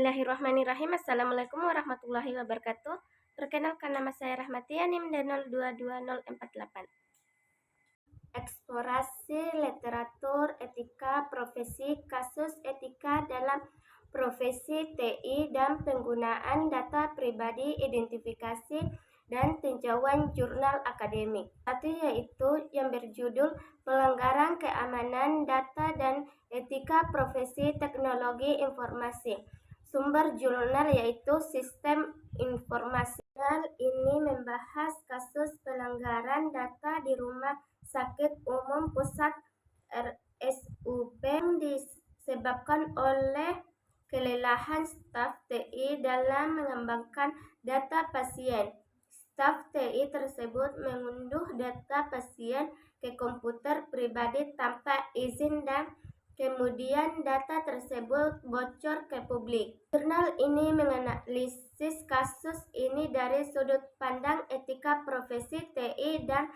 Bismillahirrahmanirrahim. Assalamualaikum warahmatullahi wabarakatuh. Perkenalkan, nama saya Rahmatia, NIM 022048. Eksplorasi literatur etika profesi, kasus etika dalam profesi TI dan penggunaan data pribadi, identifikasi dan tinjauan jurnal akademik. Satu yaitu yang berjudul Pelanggaran Keamanan Data dan Etika Profesi Teknologi Informasi. Sumber jurnal yaitu Sistem Informasi. Jurnal ini membahas kasus pelanggaran data di Rumah Sakit Umum Pusat RSUP yang disebabkan oleh kelelahan staf TI dalam mengembangkan data pasien. Staf TI tersebut mengunduh data pasien ke komputer pribadi tanpa izin dan kemudian data tersebut bocor ke publik. Jurnal ini menganalisis kasus ini dari sudut pandang etika profesi TI dan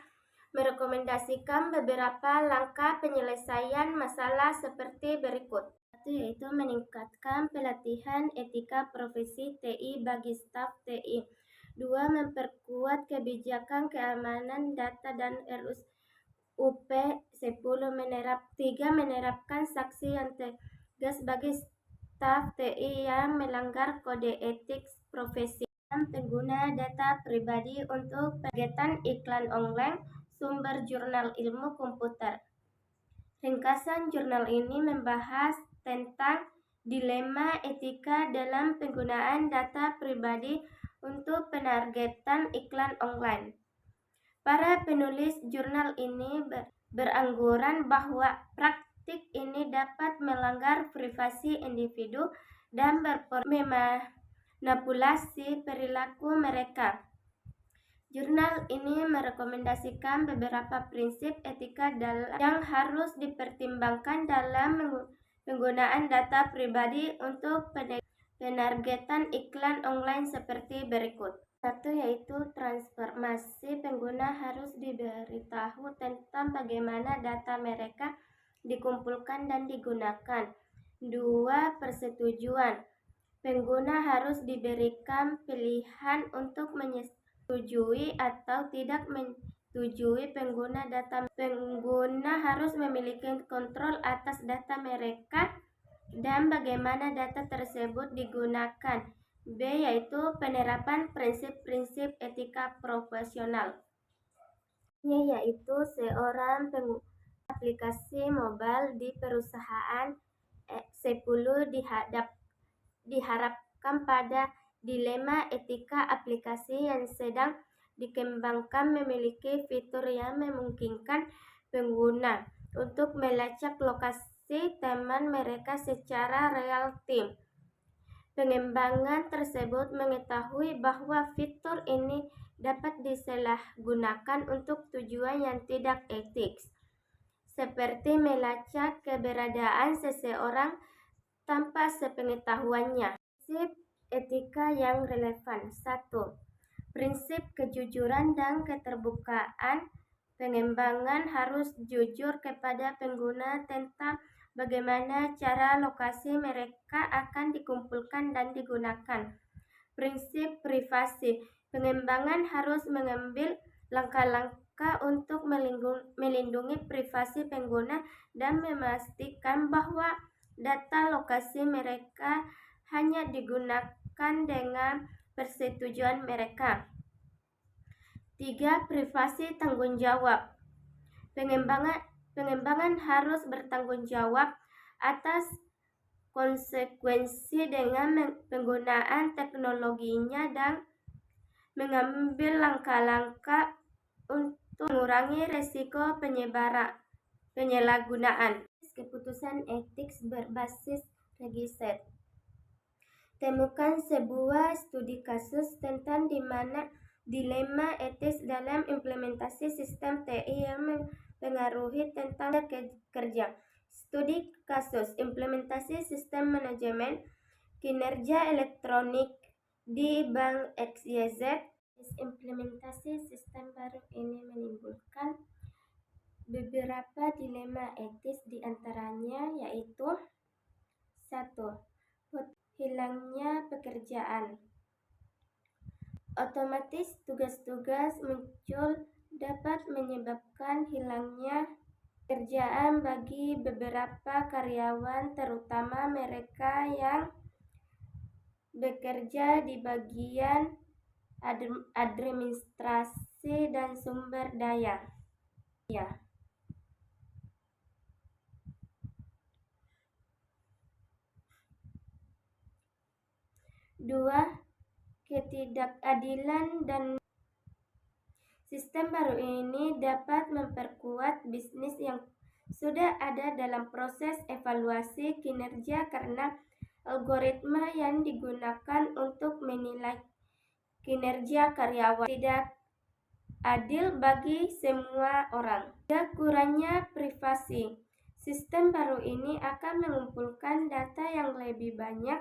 merekomendasikan beberapa langkah penyelesaian masalah seperti berikut. Satu yaitu meningkatkan pelatihan etika profesi TI bagi staf TI. Dua, memperkuat kebijakan keamanan data dan RSUP 10. Tiga, menerapkan sanksi yang tegas bagi staf TI yang melanggar kode etik profesi. Pengguna data pribadi untuk targetan iklan online. Sumber jurnal ilmu komputer. Ringkasan jurnal ini membahas tentang dilema etika dalam penggunaan data pribadi untuk penargetan iklan online. Para penulis jurnal ini beranggapan bahwa praktik ini dapat melanggar privasi individu dan memanipulasi perilaku mereka. Jurnal ini merekomendasikan beberapa prinsip etika yang harus dipertimbangkan dalam penggunaan data pribadi untuk penargetan iklan online seperti berikut. Satu yaitu transformasi. Pengguna harus diberitahu tentang bagaimana data mereka dikumpulkan dan digunakan. Dua, persetujuan. Pengguna harus diberikan pilihan untuk menyetujui atau tidak menyetujui pengguna data. Pengguna harus memiliki kontrol atas data mereka dan bagaimana data tersebut digunakan. B yaitu penerapan prinsip-prinsip etika profesional. Yaitu seorang pengguna aplikasi mobile di perusahaan 10 diharapkan pada dilema etika aplikasi yang sedang dikembangkan memiliki fitur yang memungkinkan pengguna untuk melacak lokasi teman mereka secara real time. Pengembangan tersebut mengetahui bahwa fitur ini dapat disalahgunakan untuk tujuan yang tidak etis, seperti melacak keberadaan seseorang tanpa sepengetahuannya. Prinsip etika yang relevan. 1. Prinsip kejujuran dan keterbukaan. Pengembangan harus jujur kepada pengguna tentang bagaimana cara lokasi mereka akan dikumpulkan dan digunakan. Prinsip privasi. Pengembangan harus mengambil langkah-langkah untuk melindungi privasi pengguna dan memastikan bahwa data lokasi mereka hanya digunakan dengan persetujuan mereka. 3. Privasi tanggung jawab. Pengembangan harus bertanggung jawab atas konsekuensi dengan penggunaan teknologinya dan mengambil langkah-langkah untuk mengurangi risiko penyalahgunaan. Keputusan etik berbasis riset. Temukan sebuah studi kasus tentang di mana dilema etis dalam implementasi sistem TI yang mempengaruhi tentang kerja. Studi kasus implementasi sistem manajemen kinerja elektronik di Bank XYZ. Implementasi sistem baru ini menimbulkan beberapa dilema etis, di antaranya yaitu 1. hilangnya pekerjaan. Otomatis tugas-tugas muncul dapat menyebabkan hilangnya pekerjaan bagi beberapa karyawan, terutama mereka yang bekerja di bagian administrasi dan sumber daya. Ya. Dua, ketidakadilan dan sistem baru ini dapat memperkuat bisnis yang sudah ada dalam proses evaluasi kinerja karena algoritma yang digunakan untuk menilai kinerja karyawan tidak adil bagi semua orang. Kurangnya privasi. Sistem baru ini akan mengumpulkan data yang lebih banyak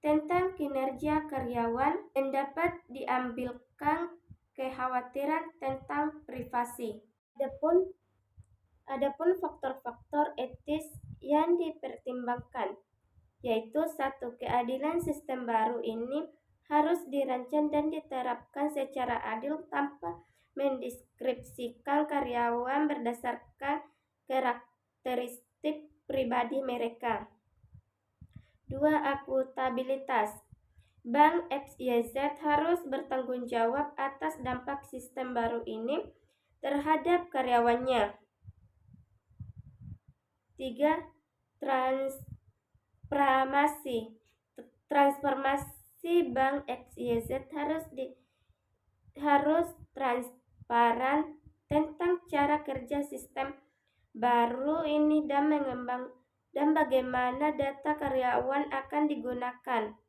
tentang kinerja karyawan dan dapat diambilkan kekhawatiran tentang privasi. Adapun faktor-faktor etis yang dipertimbangkan, yaitu satu, keadilan sistem baru ini harus dirancang dan diterapkan secara adil tanpa mendeskripsikan karyawan berdasarkan karakteristik pribadi mereka. Dua, akuntabilitas. Bank XYZ harus bertanggung jawab atas dampak sistem baru ini terhadap karyawannya. Tiga, transformasi Bank XYZ harus transparan tentang cara kerja sistem baru ini dan bagaimana data karyawan akan digunakan.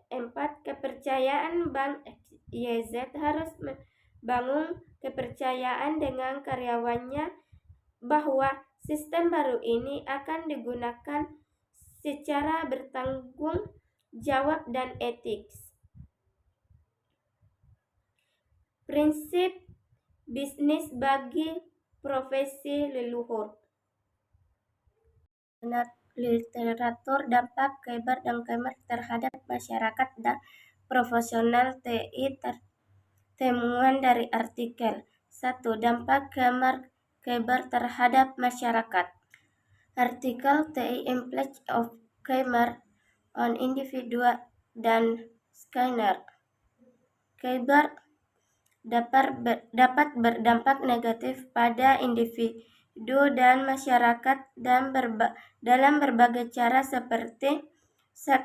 4. Kepercayaan Bank XYZ harus membangun kepercayaan dengan karyawannya bahwa sistem baru ini akan digunakan secara bertanggung jawab dan etik. Prinsip bisnis bagi profesi leluhur. Literatur dampak KBR dan KMR terhadap masyarakat dan profesional TI. Temuan dari artikel 1. Dampak KBR terhadap masyarakat. Artikel TI Impact of KBR on Individual dan Skinner. KBR dapat berdampak negatif pada individu dan masyarakat dan dalam berbagai cara seperti 1.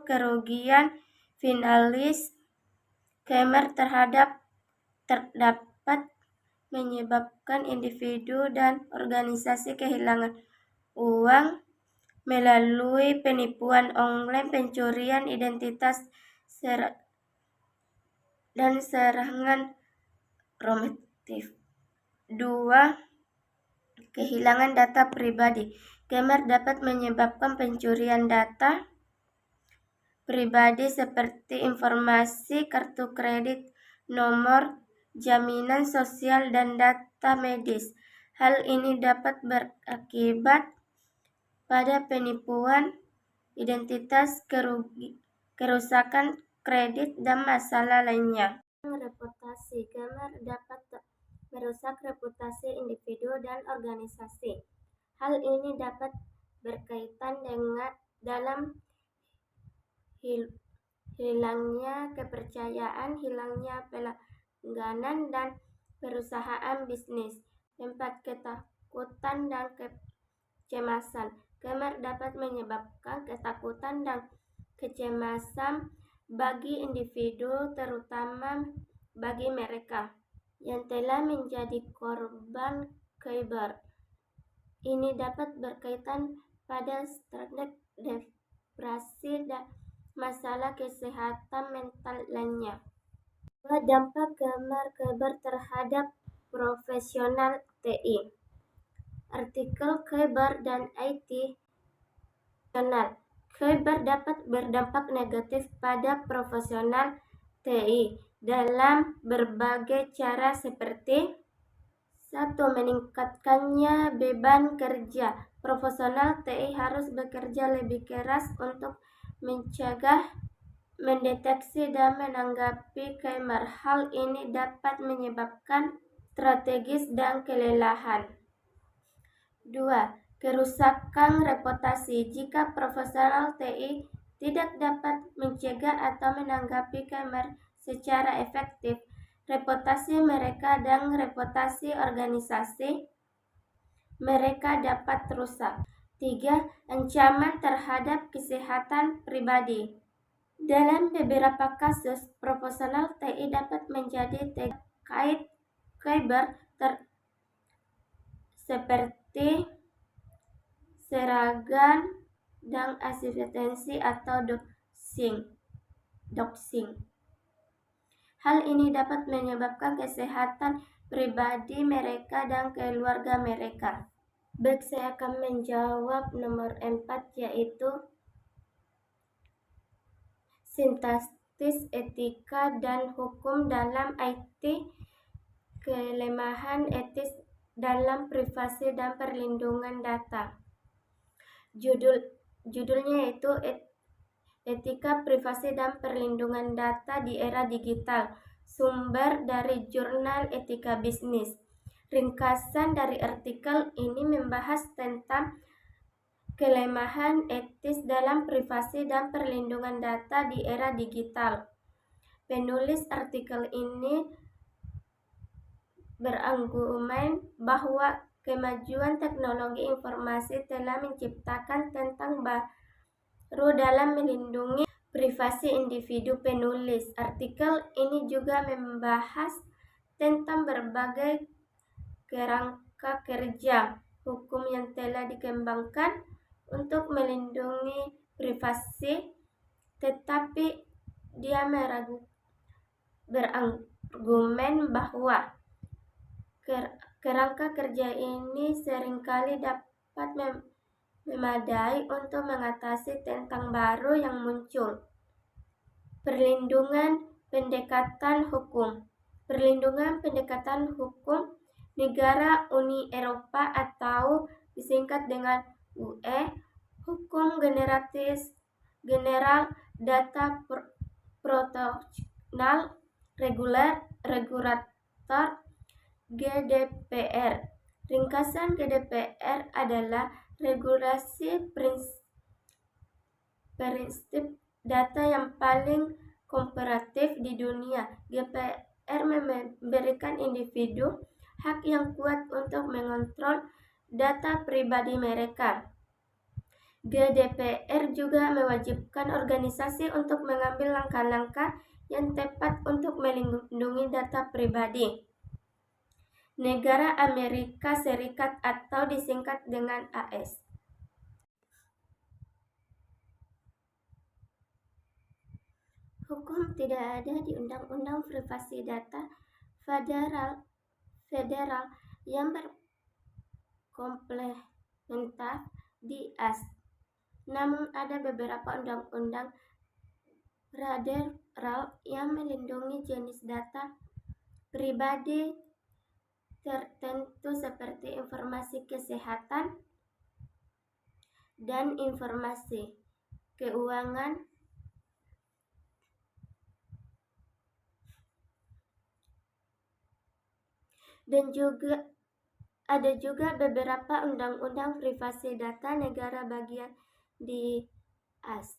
Kerugian finalis KBR dapat menyebabkan individu dan organisasi kehilangan uang melalui penipuan online, pencurian identitas, dan serangan proaktif. 2. Kehilangan data pribadi. KBR dapat menyebabkan pencurian data pribadi seperti informasi kartu kredit, nomor jaminan sosial, dan data medis. Hal ini dapat berakibat pada penipuan identitas, kerusakan kredit, dan masalah lainnya. Reputasi. KBR dapat merusak reputasi individu dan organisasi. Hal ini dapat berkaitan dengan dalam hilangnya kepercayaan, hilangnya pelangganan, dan perusahaan bisnis. 4. Ketakutan dan kecemasan. KBR dapat menyebabkan ketakutan dan kecemasan bagi individu, terutama bagi mereka yang telah menjadi korban KBR. Ini dapat berkaitan pada stres, depresi, dan masalah kesehatan mental lainnya. Dampak KBR terhadap profesional TI. Artikel KBR dan IT. KBR dapat berdampak negatif pada profesional TI dalam berbagai cara seperti 1. Meningkatkannya beban kerja. Profesional TI harus bekerja lebih keras untuk mencegah, mendeteksi, dan menanggapi kriminal. Hal ini dapat menyebabkan strategis dan kelelahan. 2. Kerusakan reputasi. Jika profesional TI tidak dapat mencegah atau menanggapi kriminal secara efektif, reputasi mereka dan reputasi organisasi mereka dapat rusak. 3. Ancaman terhadap kesehatan pribadi. Dalam beberapa kasus, profesional TI dapat menjadi terkait cyber seperti serangan dan asistensi atau doxing. Hal ini dapat menyebabkan kesehatan pribadi mereka dan keluarga mereka. Baik, saya akan menjawab nomor 4, yaitu sintaksis etika dan hukum dalam IT, kelemahan etis dalam privasi dan perlindungan data. Judulnya yaitu Etika Privasi dan Perlindungan Data di Era Digital. Sumber dari Jurnal Etika Bisnis. Ringkasan dari artikel ini membahas tentang kelemahan etis dalam privasi dan perlindungan data di era digital. Penulis artikel ini berargumen bahwa kemajuan teknologi informasi telah menciptakan tantangan baru dalam melindungi privasi individu. Penulis artikel ini juga membahas tentang berbagai kerangka kerja hukum yang telah dikembangkan untuk melindungi privasi, tetapi dia berargumen bahwa kerangka kerja ini seringkali dapat memadai untuk mengatasi tantangan baru yang muncul. Perlindungan pendekatan hukum. Perlindungan pendekatan hukum negara Uni Eropa atau disingkat dengan UE, Hukum General Data Protection Regulator GDPR. Ringkasan GDPR adalah regulasi prinsip data yang paling komparatif di dunia. GDPR memberikan individu hak yang kuat untuk mengontrol data pribadi mereka. GDPR juga mewajibkan organisasi untuk mengambil langkah-langkah yang tepat untuk melindungi data pribadi. Negara Amerika Serikat atau disingkat dengan AS. Hukum tidak ada di Undang-Undang Privasi Data Federal yang berkomplementar di AS. Namun ada beberapa undang-undang federal yang melindungi jenis data pribadi tertentu seperti informasi kesehatan dan informasi keuangan. Dan juga ada juga beberapa undang-undang privasi data negara bagian di AS.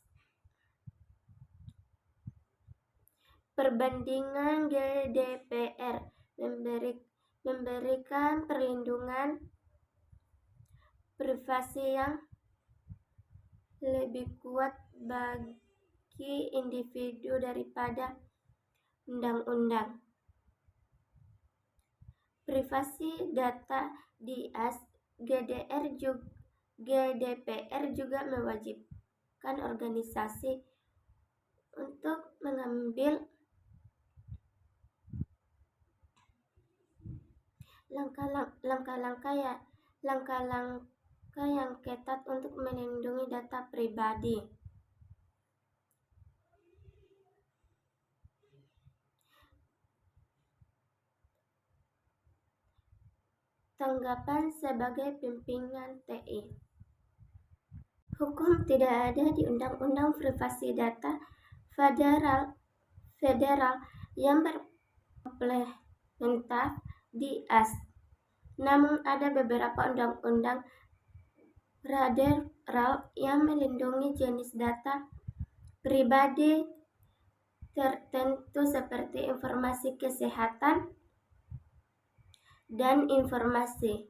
Perbandingan GDPR memberikan perlindungan privasi yang lebih kuat bagi individu daripada undang-undang privasi data di AS. GDPR juga mewajibkan organisasi untuk mengambil langkah-langkah yang ketat untuk melindungi data pribadi. Tanggapan sebagai pimpinan TI. Hukum tidak ada di Undang-Undang Privasi Data Federal yang berimplementasi di AS. Namun ada beberapa undang-undang federal yang melindungi jenis data pribadi tertentu seperti informasi kesehatan dan informasi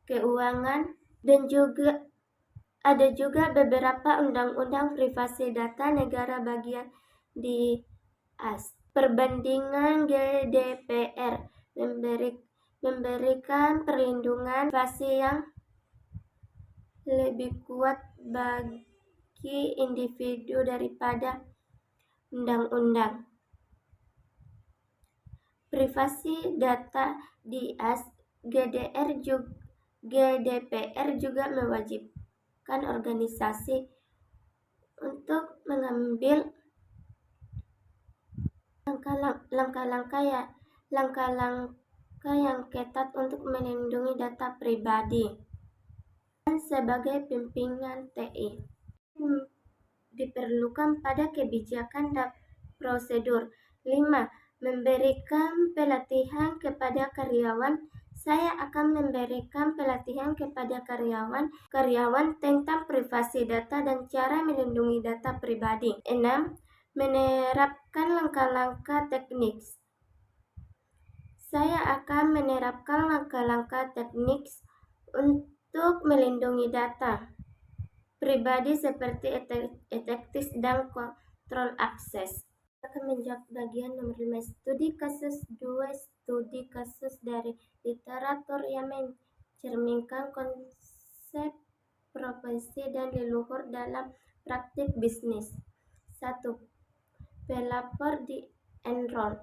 keuangan, dan juga ada juga beberapa undang-undang privasi data negara bagian di AS. Perbandingan GDPR memberikan perlindungan privasi yang lebih kuat bagi individu daripada undang-undang privasi data di AS. GDPR juga mewajibkan organisasi untuk mengambil langkah-langkah yang ketat untuk melindungi data pribadi. Dan sebagai pimpinan TI, diperlukan pada kebijakan dan prosedur. 5. Memberikan pelatihan kepada karyawan. Saya akan memberikan pelatihan kepada karyawan tentang privasi data dan cara melindungi data pribadi. 6. Menerapkan langkah-langkah teknis. Saya akan menerapkan langkah-langkah teknis untuk melindungi data pribadi seperti etis dan kontrol akses. Akan menjawab bagian nomor 5. Studi kasus 2. Studi kasus dari literatur yang mencerminkan konsep profesi dan leluhur dalam praktik bisnis. 1. Pelapor di Enron.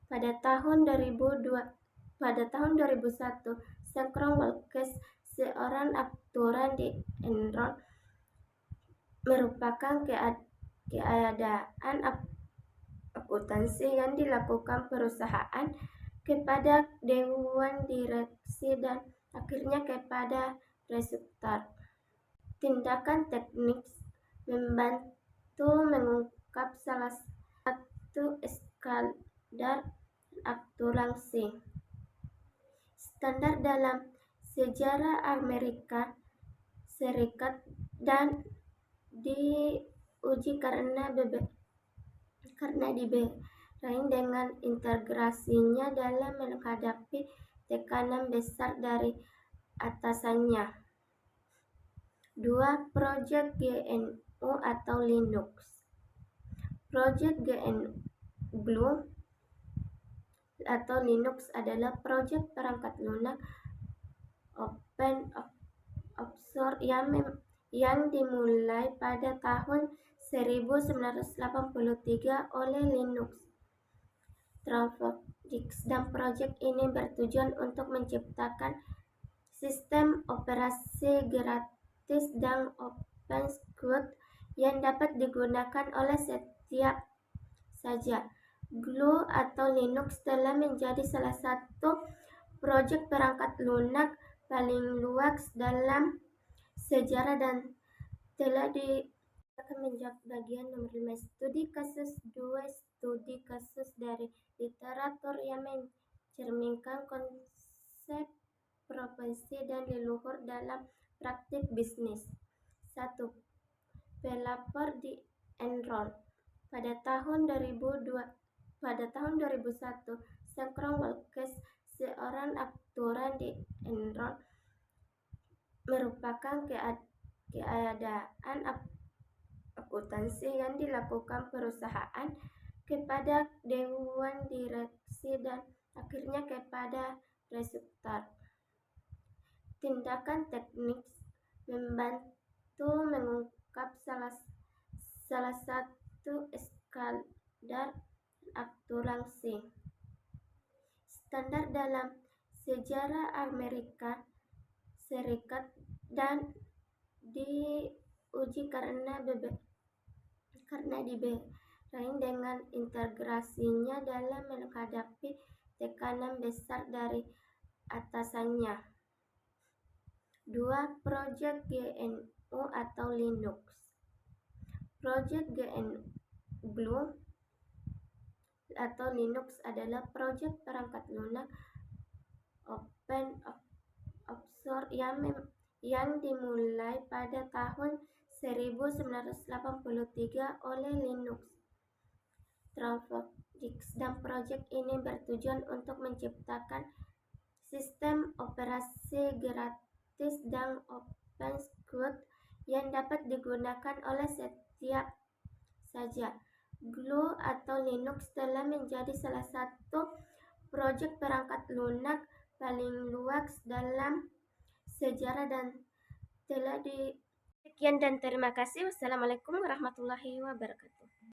Pada tahun 2001, Sankron Walkes, seorang aktuaria di Enron, merupakan keadaan akuntansi yang dilakukan perusahaan kepada dewan direksi dan akhirnya kepada restruktur. Tindakan teknis membantu mengungkap salah satu skandal akuntansi standar dalam sejarah Amerika Serikat dan diuji karena diberain dengan integrasinya dalam menghadapi tekanan besar dari atasannya. 2. Proyek GNU atau Linux. Proyek GNU atau Linux adalah proyek perangkat lunak open source yang dimulai pada tahun 1983 oleh Linus Torvalds, dan proyek ini bertujuan untuk menciptakan sistem operasi gratis dan open source yang dapat digunakan oleh setiap saja. GNU atau Linux telah menjadi salah satu proyek perangkat lunak paling luas dalam sejarah dan telah akan menjawab bagian nomor 5. Studi kasus 2. Studi kasus dari literatur yang mencerminkan konsep profesi dan leluhur dalam praktik bisnis. 1. Pelapor di Enron. Pada tahun 2001, Sankron Walkes, seorang aktuaria di Enron, merupakan keadaan akuntansi yang dilakukan perusahaan kepada dewan direksi dan akhirnya kepada restruktur. Tindakan teknis membantu mengungkap salah satu skandal akuntansi standar dalam sejarah Amerika Serikat dan diuji karena diberain dengan integrasinya dalam menghadapi tekanan besar dari atasannya. 2. Proyek GNU atau Linux. Project GNU atau Linux adalah proyek perangkat lunak open source yang dimulai pada tahun 1983 oleh Linux Foundation, dan proyek ini bertujuan untuk menciptakan sistem operasi gratis dan open source yang dapat digunakan oleh setiap saja. GNU atau Linux telah menjadi salah satu proyek perangkat lunak paling luas dalam sejarah dan telah sekian dan terima kasih. Wassalamualaikum warahmatullahi wabarakatuh.